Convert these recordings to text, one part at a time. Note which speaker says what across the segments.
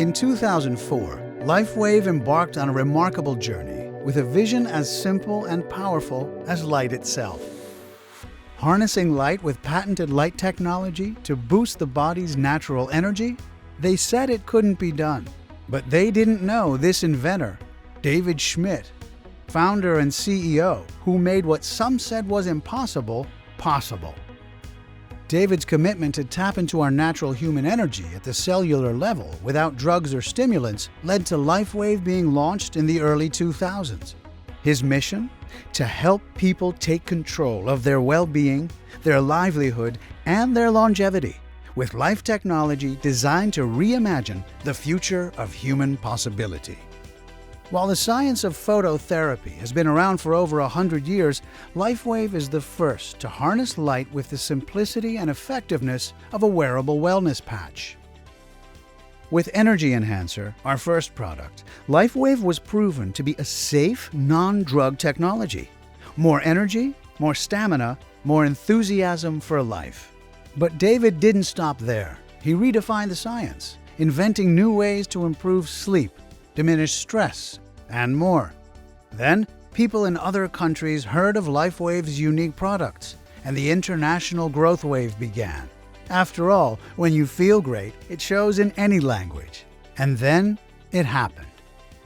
Speaker 1: In 2004, LifeWave embarked on a remarkable journey with a vision as simple and powerful as light itself. Harnessing light with patented light technology to boost the body's natural energy, they said it couldn't be done. But they didn't know this inventor, David Schmidt, founder and CEO, who made what some said was impossible, possible. David's commitment to tap into our natural human energy at the cellular level without drugs or stimulants led to LifeWave being launched in the early 2000s. His mission? To help people take control of their well-being, their livelihood, and their longevity with life technology designed to reimagine the future of human possibility. While the science of phototherapy has been around for over 100 years, LifeWave is the first to harness light with the simplicity and effectiveness of a wearable wellness patch. With Energy Enhancer, our first product, LifeWave was proven to be a safe, non-drug technology. More energy, more stamina, more enthusiasm for life. But David didn't stop there. He redefined the science, inventing new ways to improve sleep, diminish stress, and more. Then, people in other countries heard of LifeWave's unique products, and the international growth wave began. After all, when you feel great, it shows in any language. And then, it happened.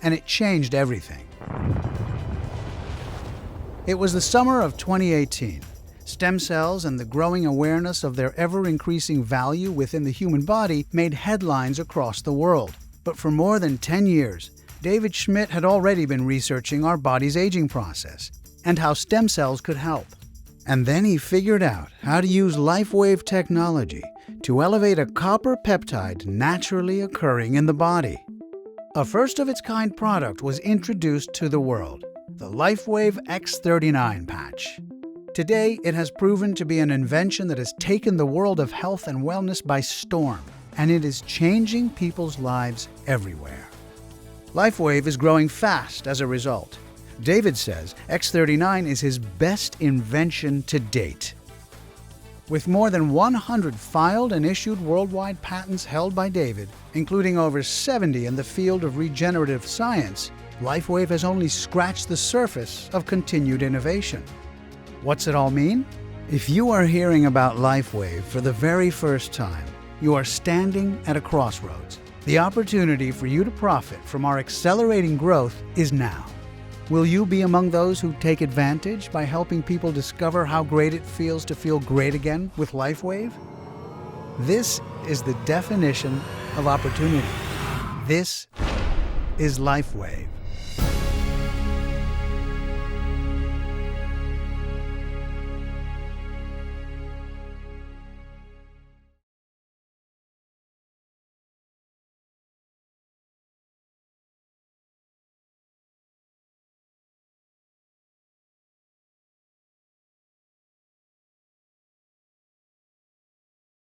Speaker 1: And it changed everything. It was the summer of 2018. Stem cells and the growing awareness of their ever-increasing value within the human body made headlines across the world. But for more than 10 years, David Schmidt had already been researching our body's aging process and how stem cells could help. And then he figured out how to use LifeWave technology to elevate a copper peptide naturally occurring in the body. A first-of-its-kind product was introduced to the world, the LifeWave X39 patch. Today, it has proven to be an invention that has taken the world of health and wellness by storm, and it is changing people's lives everywhere. LifeWave is growing fast as a result. David says X39 is his best invention to date. With more than 100 filed and issued worldwide patents held by David, including over 70 in the field of regenerative science, LifeWave has only scratched the surface of continued innovation. What's it all mean? If you are hearing about LifeWave for the very first time, you are standing at a crossroads. The opportunity for you to profit from our accelerating growth is now. Will you be among those who take advantage by helping people discover how great it feels to feel great again with LifeWave? This is the definition of opportunity. This is LifeWave.